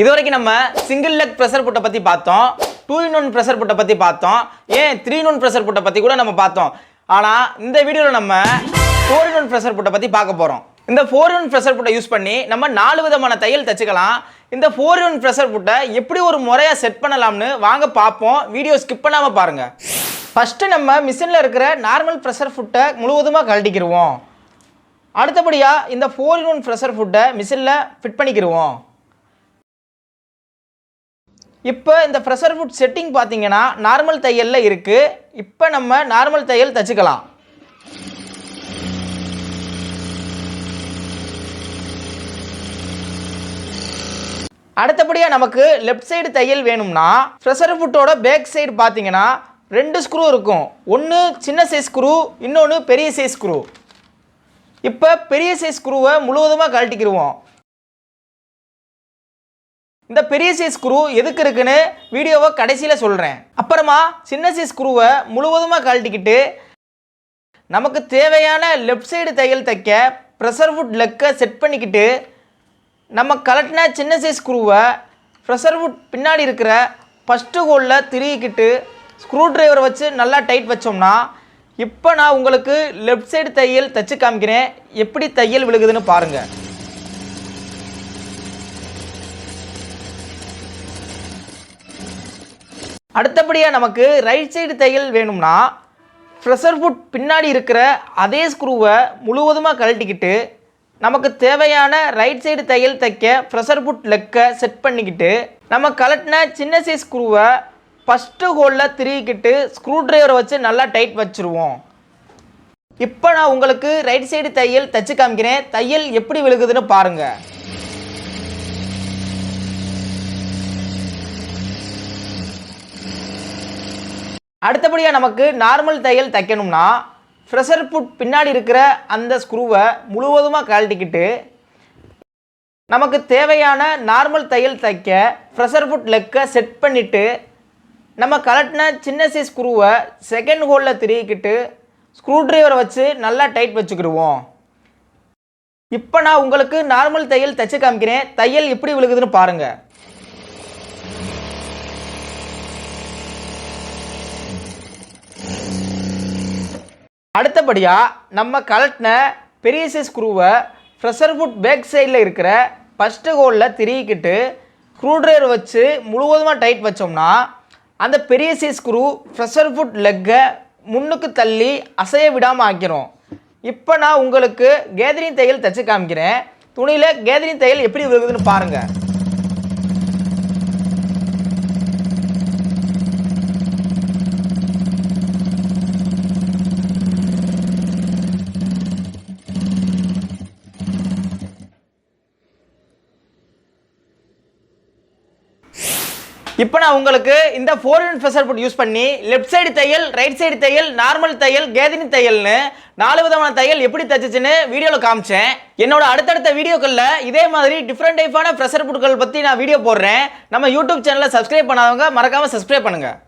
இதுவரைக்கும் நம்ம single leg pressure புட்டை பற்றி பார்த்தோம், 2-in-1 ப்ரெஷர் புட்டை பற்றி பார்த்தோம், ஏன் 3-in-1 ப்ரெஷர் புட்டை பற்றி கூட நம்ம பார்த்தோம். ஆனால் இந்த வீடியோவில் நம்ம 4-in-1 ப்ரெஷர் புட்டை பற்றி பார்க்க போகிறோம். இந்த 4-in-1 ப்ரெஷர் புட்டை யூஸ் பண்ணி நம்ம 4 விதமான தையல் தச்சுக்கலாம். இந்த 4-in-1 ப்ரெஷர் புட்டை எப்படி ஒரு முறையாக செட் பண்ணலாம்னு வாங்க பார்ப்போம். வீடியோ ஸ்கிப் பண்ணாமல் பாருங்கள். ஃபஸ்ட்டு நம்ம மிஷினில் இருக்கிற நார்மல் ப்ரெஷர் ஃபுட்டை முழுவதுமாக கழட்டிக்கிடுவோம். அடுத்தபடியாக இந்த 4-in-1 ப்ரெஷர் ஃபுட்டை மிஷினில் ஃபிட் பண்ணிக்கிடுவோம். இப்போ இந்த ப்ரெஷர் ஃபுட் செட்டிங் பார்த்தீங்கன்னா நார்மல் தையலில் இருக்குது. இப்போ நம்ம நார்மல் தையல் தச்சுக்கலாம். அடுத்தபடியாக நமக்கு லெஃப்ட் சைடு தையல் வேணும்னா ப்ரெஷர் ஃபுட்டோட பேக் சைடு பார்த்தீங்கன்னா 2 ஸ்க்ரூ இருக்கும். ஒன்று சின்ன சைஸ் ஸ்க்ரூ, இன்னொன்று பெரிய சைஸ் ஸ்க்ரூ. இப்போ பெரிய சைஸ் ஸ்க்ரூவை முழுவதுமாக கழட்டிக்கிடுவோம். இந்த பெரிய சைஸ் ஸ்க்ரூ எதுக்கு இருக்குன்னு வீடியோவை கடைசியில் சொல்கிறேன். அப்புறமா சின்ன சைஸ் ஸ்க்ரூவை முழுவதுமாக கழட்டிக்கிட்டு நமக்கு தேவையான லெஃப்ட் சைடு தையல் தைக்க ப்ரெஷர் ஃபுட் லெக்கை செட் பண்ணிக்கிட்டு நம்ம கலட்டின சின்ன சைஸ் ஸ்க்ரூவை ப்ரெஷர் ஃபுட் பின்னாடி இருக்கிற ஃபஸ்ட்டு ஹோலில் திருகிக்கிட்டு ஸ்க்ரூ டிரைவரை வச்சு நல்லா டைட் வச்சோம்னா இப்போ நான் உங்களுக்கு லெஃப்ட் சைடு தையல் தைச்சு காமிக்கிறேன். எப்படி தையல் விழுகுதுன்னு பாருங்கள். அடுத்தபடியாக நமக்கு ரைட் சைடு தையல் வேணும்னா ப்ரெஷர் ஃபுட் பின்னாடி இருக்கிற அதே ஸ்க்ரூவை முழுவதுமாக கழட்டிக்கிட்டு நமக்கு தேவையான ரைட் சைடு தையல் தைக்க ப்ரெஷர் ஃபுட் லெக்கை செட் பண்ணிக்கிட்டு நம்ம கழட்டின சின்ன சைஸ் ஸ்க்ரூவை ஃபஸ்ட்டு ஹோலில் திருகிக்கிட்டு ஸ்க்ரூ டிரைவரை வச்சு நல்லா டைட் வச்சுருவோம். இப்போ நான் உங்களுக்கு ரைட் சைடு தையல் தைச்சு காமிக்கிறேன். தையல் எப்படி விழுகுதுன்னு பாருங்கள். அடுத்தபடியாக நமக்கு நார்மல் தையல் தைக்கணும்னா ப்ரெஷர் ஃபுட் பின்னாடி இருக்கிற அந்த ஸ்க்ரூவை முழுவதுமாக கழட்டிக்கிட்டு நமக்கு தேவையான நார்மல் தையல் தைக்க ப்ரெஷர் ஃபுட் லெக்கை செட் பண்ணிவிட்டு நம்ம கழட்டின சின்ன சைஸ் ஸ்க்ரூவை செகண்ட் ஹோலில் திருகிக்கிட்டு ஸ்க்ரூ டிரைவரை வச்சு நல்லா டைட் வச்சுக்கிடுவோம். இப்போ நான் உங்களுக்கு நார்மல் தையல் தைச்சு காமிக்கிறேன். தையல் எப்படி விழுகுதுன்னு பாருங்கள். அடுத்தபடியாக நம்ம கழட்டின பெரிய சைஸ் ஸ்க்ரூவை ப்ரெஷர் ஃபுட் பேக் சைடில் இருக்கிற ஃபஸ்ட்டு ஹோலில் திருகிக்கிட்டு ஸ்க்ரூ டிரைவர் வச்சு முழுவதுமாக டைட் வச்சோம்னா அந்த பெரிய சைஸ் ஸ்க்ரூ ப்ரெஷர் ஃபுட் லெக்கை முன்னுக்கு தள்ளி அசைய விடாமல் ஆக்கிரும். இப்போ நான் உங்களுக்கு கேதரிங் தையல் தைச்சு காமிக்கிறேன். துணியில் கேதரிங் தையல் எப்படி விழுகுதுன்னு பாருங்கள். இப்போ நான் உங்களுக்கு இந்த 4-in-1 ப்ரெஷர் ஃபுட் யூஸ் பண்ணி லெஃப்ட் சைடு தையல், ரைட் சைடு தையல், நார்மல் தையல், கேதரிங் தையல்னு 4 விதமான தையல் எப்படி தைச்சுன்னு வீடியோவில் காமிச்சேன். என்னோட அடுத்தடுத்த வீடியோக்களில் இதே மாதிரி டிஃப்ரெண்ட் டைப்பான ப்ரெஷர் ஃபுட்கள் பற்றி நான் வீடியோ போடுறேன். நம்ம யூடியூப் சேனலை சப்ஸ்கிரைப் பண்ணாதவங்க மறக்காமல் சப்ஸ்கிரைப் பண்ணுங்கள்.